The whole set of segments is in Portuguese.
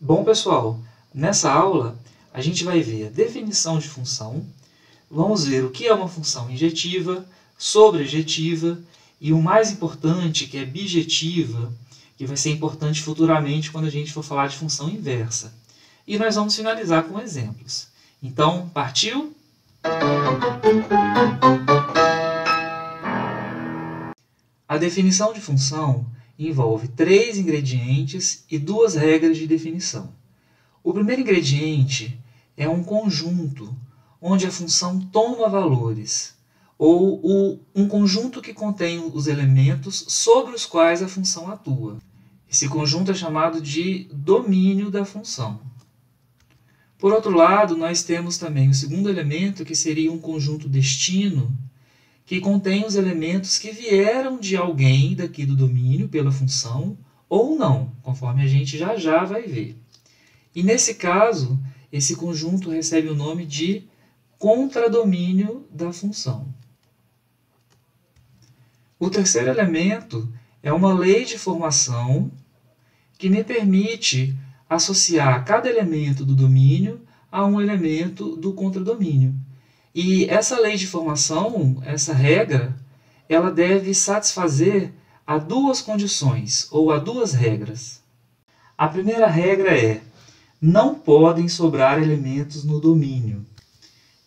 Bom, pessoal, nessa aula a gente vai ver a definição de função, vamos ver o que é uma função injetiva, sobrejetiva e o mais importante, que é bijetiva, que vai ser importante futuramente quando a gente for falar de função inversa. E nós vamos finalizar com exemplos. Então, partiu? A definição de função envolve 3 ingredientes e 2 regras de definição. O primeiro ingrediente é um conjunto, onde a função toma valores, ou um conjunto que contém os elementos sobre os quais a função atua. Esse conjunto é chamado de domínio da função. Por outro lado, nós temos também o segundo elemento, que seria um conjunto destino, que contém os elementos que vieram de alguém daqui do domínio pela função, ou não, conforme a gente já vai ver. E nesse caso, esse conjunto recebe o nome de contradomínio da função. O terceiro elemento é uma lei de formação que me permite associar cada elemento do domínio a um elemento do contradomínio. E essa lei de formação, essa regra, ela deve satisfazer a 2 condições, ou a 2 regras. A primeira regra é: não podem sobrar elementos no domínio.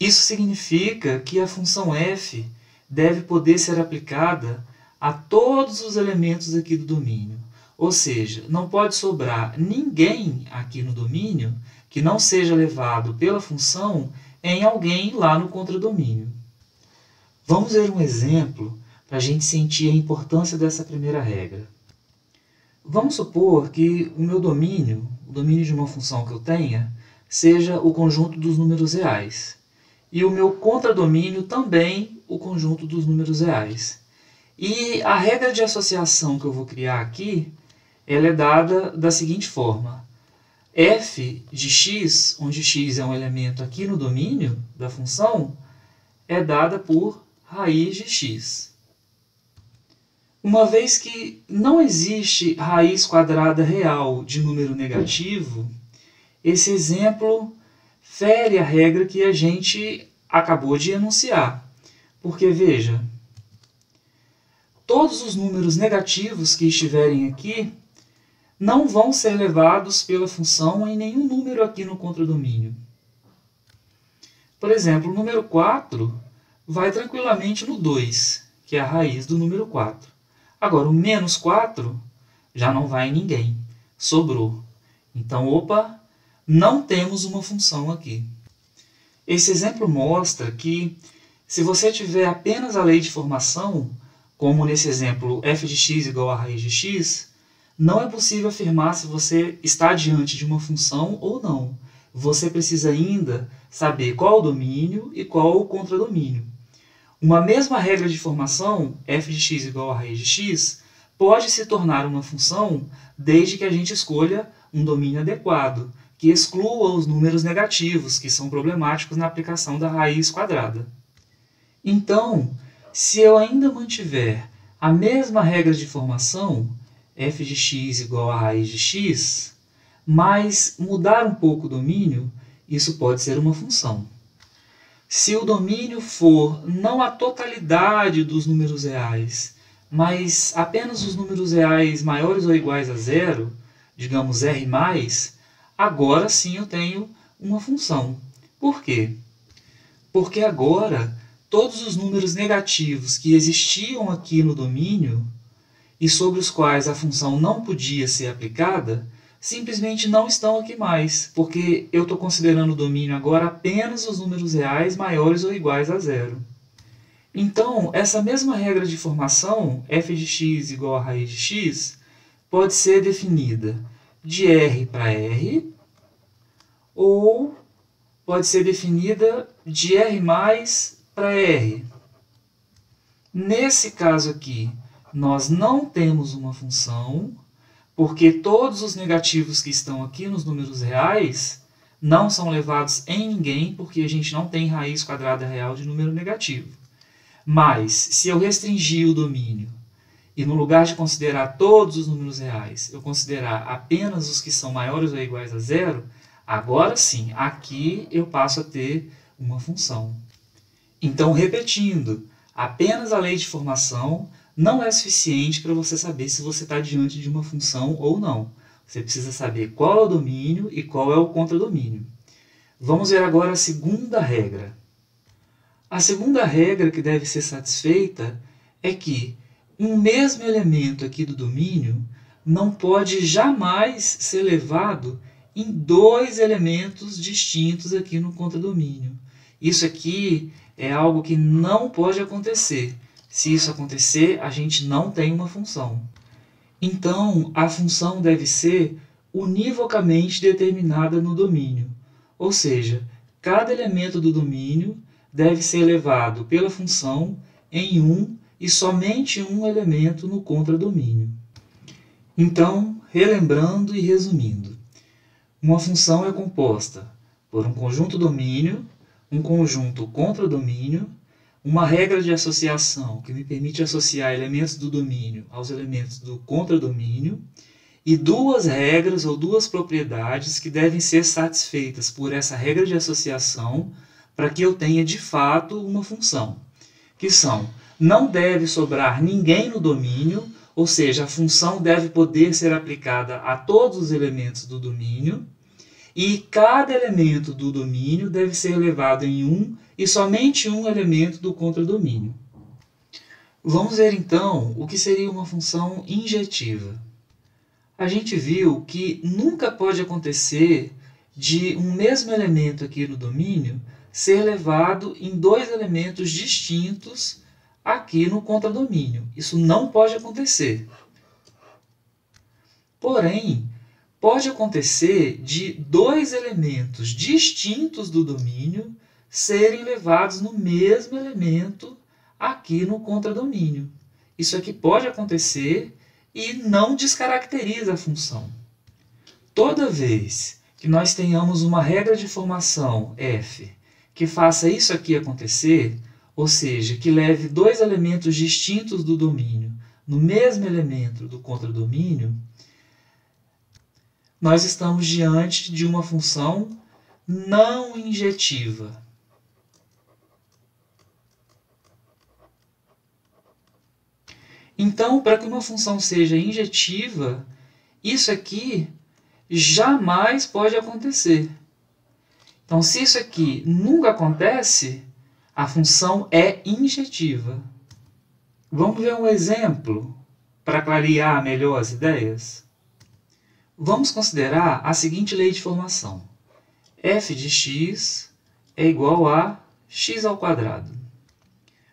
Isso significa que a função f deve poder ser aplicada a todos os elementos aqui do domínio. Ou seja, não pode sobrar ninguém aqui no domínio que não seja levado pela função em alguém lá no contradomínio. Vamos ver um exemplo para a gente sentir a importância dessa primeira regra. Vamos supor que o meu domínio, o domínio de uma função que eu tenha, seja o conjunto dos números reais. E o meu contradomínio também o conjunto dos números reais. E a regra de associação que eu vou criar aqui, ela é dada da seguinte forma: f de x, onde x é um elemento aqui no domínio da função, é dada por raiz de x. Uma vez que não existe raiz quadrada real de número negativo, esse exemplo fere a regra que a gente acabou de enunciar. Porque, veja, todos os números negativos que estiverem aqui não vão ser levados pela função em nenhum número aqui no contradomínio. Por exemplo, o número 4 vai tranquilamente no 2, que é a raiz do número 4. Agora, o menos 4 já não vai em ninguém, sobrou. Então, opa, não temos uma função aqui. Esse exemplo mostra que, se você tiver apenas a lei de formação, como nesse exemplo f de x igual a raiz de x, não é possível afirmar se você está diante de uma função ou não. Você precisa ainda saber qual o domínio e qual o contradomínio. Uma mesma regra de formação, f de x igual a raiz de x, pode se tornar uma função desde que a gente escolha um domínio adequado, que exclua os números negativos, que são problemáticos na aplicação da raiz quadrada. Então, se eu ainda mantiver a mesma regra de formação, f de x igual a raiz de x, mas mudar um pouco o domínio, isso pode ser uma função. Se o domínio for não a totalidade dos números reais, mas apenas os números reais maiores ou iguais a zero, digamos R+, agora sim eu tenho uma função. Por quê? Porque agora todos os números negativos que existiam aqui no domínio e sobre os quais a função não podia ser aplicada, simplesmente não estão aqui mais, porque eu estou considerando o domínio agora apenas os números reais maiores ou iguais a zero. Então, essa mesma regra de formação, f de x igual a raiz de x, pode ser definida de R para R, ou pode ser definida de R+ para R. Nesse caso aqui, nós não temos uma função, porque todos os negativos que estão aqui nos números reais não são levados em ninguém, porque a gente não tem raiz quadrada real de número negativo. Mas, se eu restringir o domínio e no lugar de considerar todos os números reais, eu considerar apenas os que são maiores ou iguais a zero, agora sim, aqui eu passo a ter uma função. Então, repetindo, apenas a lei de formação não é suficiente para você saber se você está diante de uma função ou não. Você precisa saber qual é o domínio e qual é o contradomínio. Vamos ver agora a segunda regra. A segunda regra que deve ser satisfeita é que um mesmo elemento aqui do domínio não pode jamais ser levado em dois elementos distintos aqui no contradomínio. Isso aqui é algo que não pode acontecer. Se isso acontecer, a gente não tem uma função. Então, a função deve ser univocamente determinada no domínio. Ou seja, cada elemento do domínio deve ser elevado pela função em um e somente um elemento no contradomínio. Então, relembrando e resumindo, uma função é composta por um conjunto domínio, um conjunto contradomínio, uma regra de associação que me permite associar elementos do domínio aos elementos do contradomínio e duas regras ou duas propriedades que devem ser satisfeitas por essa regra de associação para que eu tenha de fato uma função, que são: não deve sobrar ninguém no domínio, ou seja, a função deve poder ser aplicada a todos os elementos do domínio, e cada elemento do domínio deve ser elevado em um e somente um elemento do contradomínio. Vamos ver então o que seria uma função injetiva. A gente viu que nunca pode acontecer de um mesmo elemento aqui no domínio ser elevado em dois elementos distintos aqui no contradomínio. Isso não pode acontecer. Porém, pode acontecer de dois elementos distintos do domínio serem levados no mesmo elemento aqui no contradomínio. Isso aqui pode acontecer e não descaracteriza a função. Toda vez que nós tenhamos uma regra de formação f que faça isso aqui acontecer, ou seja, que leve dois elementos distintos do domínio no mesmo elemento do contradomínio, nós estamos diante de uma função não injetiva. Então, para que uma função seja injetiva, isso aqui jamais pode acontecer. Então, se isso aqui nunca acontece, a função é injetiva. Vamos ver um exemplo para clarear melhor as ideias? Vamos considerar a seguinte lei de formação. f de x é igual a x ao quadrado.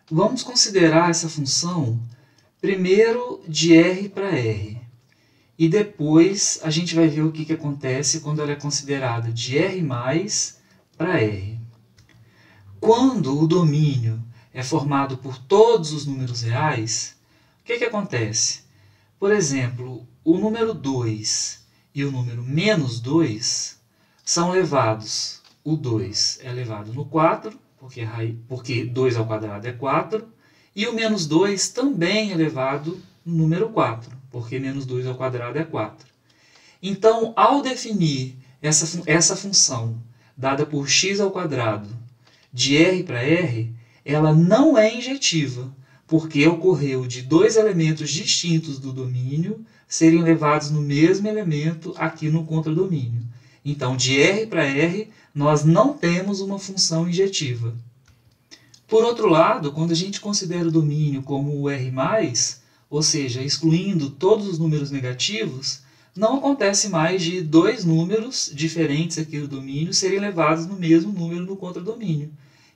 Vamos considerar essa função primeiro de R para R. E depois a gente vai ver o que acontece quando ela é considerada de R mais para R. Quando o domínio é formado por todos os números reais, o que acontece? Por exemplo, o número 2 e o número menos 2 são levados. O 2 é levado no 4, porque 2 ao quadrado é 4, e o menos 2 também é levado no número 4, porque menos 2 ao quadrado é 4. Então, ao definir essa função dada por x ao quadrado de R para R, ela não é injetiva, porque ocorreu de dois elementos distintos do domínio serem levados no mesmo elemento aqui no contradomínio. Então, de R para R, nós não temos uma função injetiva. Por outro lado, quando a gente considera o domínio como o R+, ou seja, excluindo todos os números negativos, não acontece mais de dois números diferentes aqui do domínio serem levados no mesmo número no contradomínio.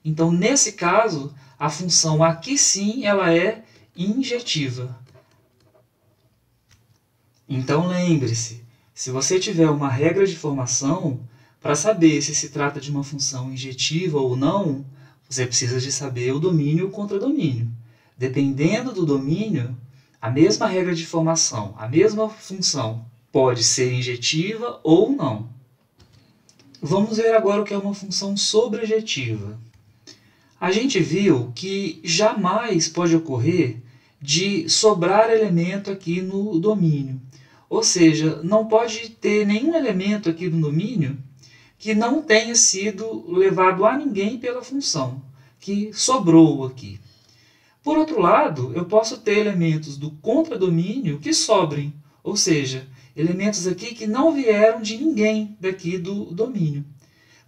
Então, nesse caso, a função aqui sim ela é injetiva. Então, lembre-se, se você tiver uma regra de formação, para saber se se trata de uma função injetiva ou não, você precisa de saber o domínio e o contradomínio. Dependendo do domínio, a mesma regra de formação, a mesma função, pode ser injetiva ou não. Vamos ver agora o que é uma função sobrejetiva. A gente viu que jamais pode ocorrer de sobrar elemento aqui no domínio. Ou seja, não pode ter nenhum elemento aqui no domínio que não tenha sido levado a ninguém pela função, que sobrou aqui. Por outro lado, eu posso ter elementos do contradomínio que sobrem, ou seja, elementos aqui que não vieram de ninguém daqui do domínio.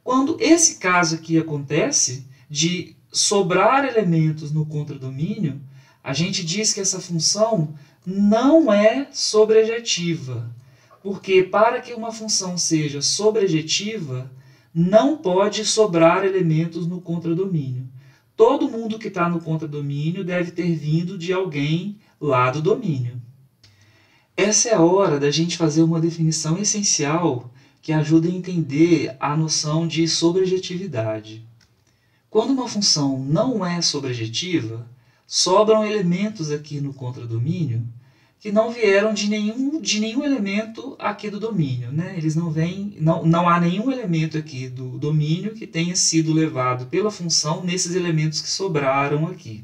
Quando esse caso aqui acontece, de sobrar elementos no contradomínio, a gente diz que essa função não é sobrejetiva, porque para que uma função seja sobrejetiva, não pode sobrar elementos no contradomínio. Todo mundo que está no contradomínio deve ter vindo de alguém lá do domínio. Essa é a hora da gente fazer uma definição essencial que ajuda a entender a noção de sobrejetividade. Quando uma função não é sobrejetiva, sobram elementos aqui no contradomínio que não vieram de nenhum elemento aqui do domínio, né? Eles não há nenhum elemento aqui do domínio que tenha sido levado pela função nesses elementos que sobraram aqui.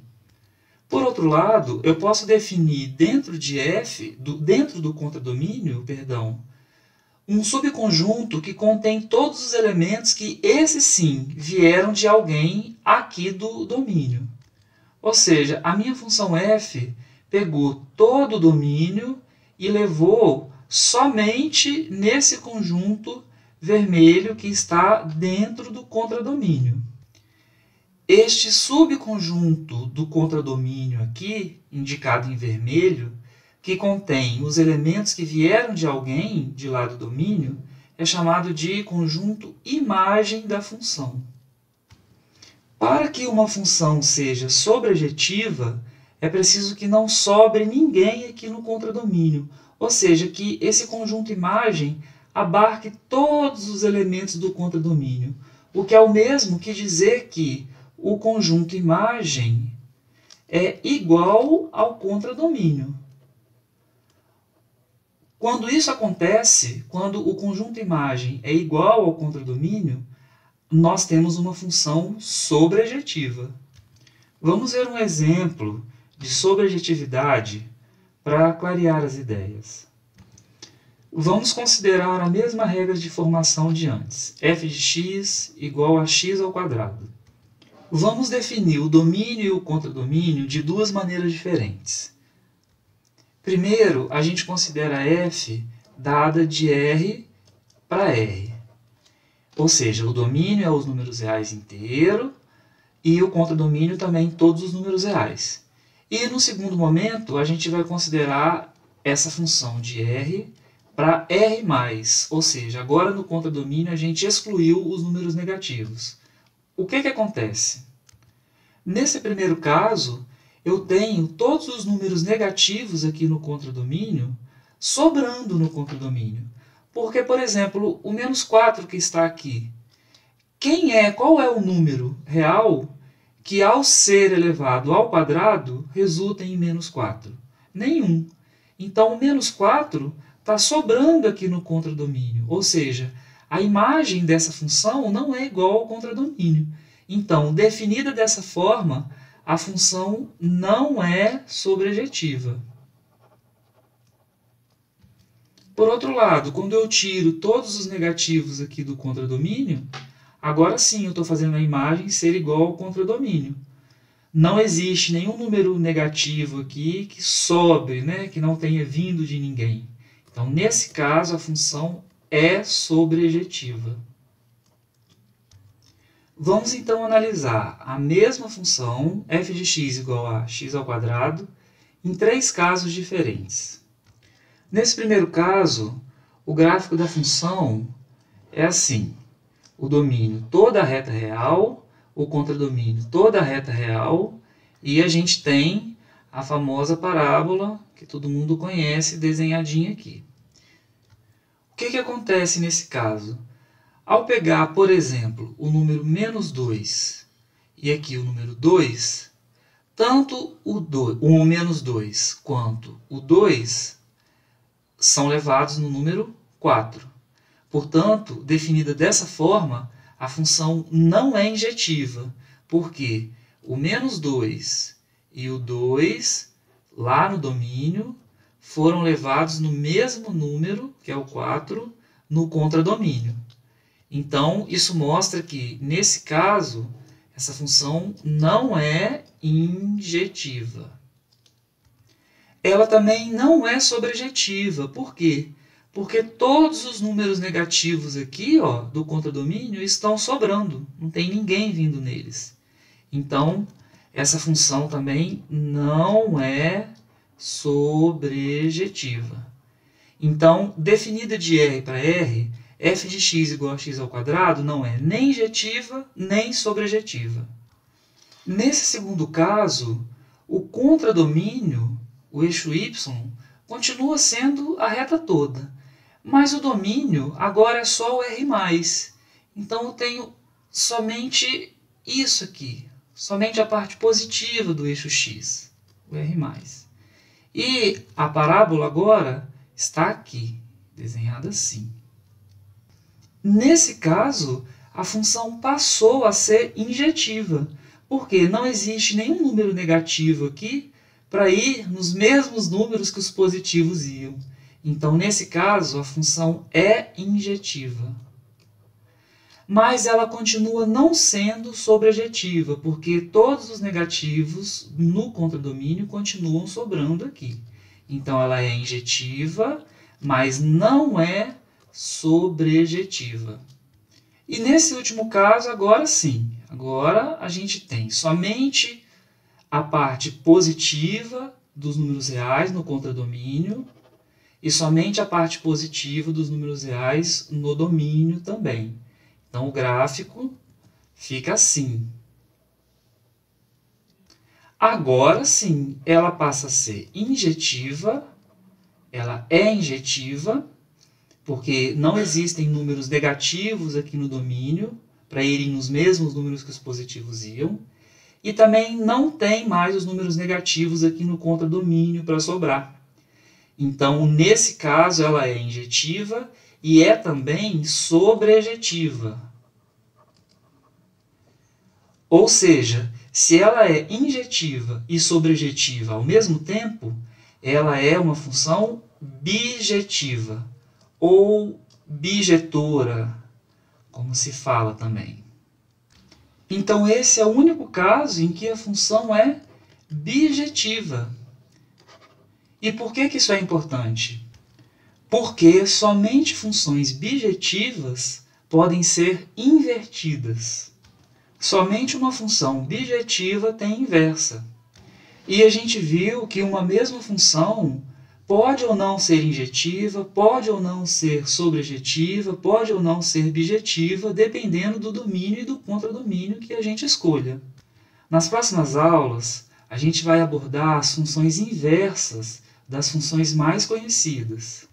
Por outro lado, eu posso definir dentro de f, dentro do contradomínio, um subconjunto que contém todos os elementos que, esses sim, vieram de alguém aqui do domínio. Ou seja, a minha função f pegou todo o domínio e levou somente nesse conjunto vermelho que está dentro do contradomínio. Este subconjunto do contradomínio aqui, indicado em vermelho, que contém os elementos que vieram de alguém de lá do domínio, é chamado de conjunto imagem da função. Para que uma função seja sobrejetiva, é preciso que não sobre ninguém aqui no contradomínio, ou seja, que esse conjunto imagem abarque todos os elementos do contradomínio, o que é o mesmo que dizer que o conjunto imagem é igual ao contradomínio. Quando isso acontece, quando o conjunto imagem é igual ao contradomínio, nós temos uma função sobrejetiva. Vamos ver um exemplo de sobrejetividade para clarear as ideias. Vamos considerar a mesma regra de formação de antes, f de x igual a x ao quadrado. Vamos definir o domínio e o contradomínio de duas maneiras diferentes. Primeiro, a gente considera f dada de R para R. Ou seja, o domínio é os números reais inteiros e o contradomínio também todos os números reais. E no segundo momento, a gente vai considerar essa função de R para R+, ou seja, agora no contradomínio a gente excluiu os números negativos. O que acontece? Nesse primeiro caso, eu tenho todos os números negativos aqui no contradomínio sobrando no contradomínio. Porque, por exemplo, o menos 4 que está aqui, qual é o número real que, ao ser elevado ao quadrado, resulta em menos 4? Nenhum. Então, o menos 4 está sobrando aqui no contradomínio, ou seja, a imagem dessa função não é igual ao contradomínio. Então, definida dessa forma, a função não é sobrejetiva. Por outro lado, quando eu tiro todos os negativos aqui do contradomínio, agora sim eu estou fazendo a imagem ser igual ao contradomínio. Não existe nenhum número negativo aqui que sobre, que não tenha vindo de ninguém. Então, nesse caso, a função é sobrejetiva. Vamos então analisar a mesma função, f de x igual a x ao quadrado, em três casos diferentes. Nesse primeiro caso, o gráfico da função é assim: o domínio toda a reta real, o contradomínio toda a reta real, e a gente tem a famosa parábola que todo mundo conhece desenhadinha aqui. O que acontece nesse caso? Ao pegar, por exemplo, o número menos 2 e aqui o número 2, tanto o menos 2 quanto o 2 são levados no número 4. Portanto, definida dessa forma, a função não é injetiva, porque o menos 2 e o 2 lá no domínio foram levados no mesmo número, que é o 4, no contradomínio. Então, isso mostra que, nesse caso, essa função não é injetiva. Ela também não é sobrejetiva. Por quê? Porque todos os números negativos aqui, ó, do contradomínio estão sobrando. Não tem ninguém vindo neles. Então, essa função também não é sobrejetiva. Então, definida de R para R, f de x igual a x ao quadrado não é nem injetiva nem sobrejetiva. Nesse segundo caso, o contradomínio, o eixo y, continua sendo a reta toda, mas o domínio agora é só o R+. Então eu tenho somente isso aqui, somente a parte positiva do eixo x, o R+. E a parábola agora está aqui, desenhada assim. Nesse caso, a função passou a ser injetiva, porque não existe nenhum número negativo aqui para ir nos mesmos números que os positivos iam. Então, nesse caso, a função é injetiva. Mas ela continua não sendo sobrejetiva, porque todos os negativos no contradomínio continuam sobrando aqui. Então, ela é injetiva, mas não é sobrejetiva. E nesse último caso, agora sim, agora a gente tem somente a parte positiva dos números reais no contradomínio e somente a parte positiva dos números reais no domínio também. Então o gráfico fica assim. Agora sim, ela passa a ser injetiva, ela é injetiva, porque não existem números negativos aqui no domínio, para irem nos mesmos números que os positivos iam, e também não tem mais os números negativos aqui no contradomínio para sobrar. Então, nesse caso, ela é injetiva e é também sobrejetiva. Ou seja, se ela é injetiva e sobrejetiva ao mesmo tempo, ela é uma função bijetiva, ou bijetora, como se fala também. Então, esse é o único caso em que a função é bijetiva. E por que isso é importante? Porque somente funções bijetivas podem ser invertidas. Somente uma função bijetiva tem inversa. E a gente viu que uma mesma função pode ou não ser injetiva, pode ou não ser sobrejetiva, pode ou não ser bijetiva, dependendo do domínio e do contradomínio que a gente escolha. Nas próximas aulas, a gente vai abordar as funções inversas das funções mais conhecidas.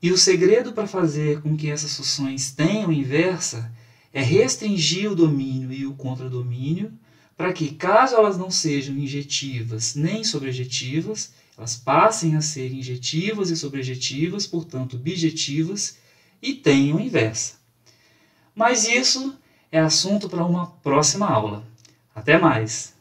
E o segredo para fazer com que essas funções tenham inversa é restringir o domínio e o contradomínio para que, caso elas não sejam injetivas nem sobrejetivas, elas passem a ser injetivas e sobrejetivas, portanto bijetivas, e tenham inversa. Mas isso é assunto para uma próxima aula. Até mais!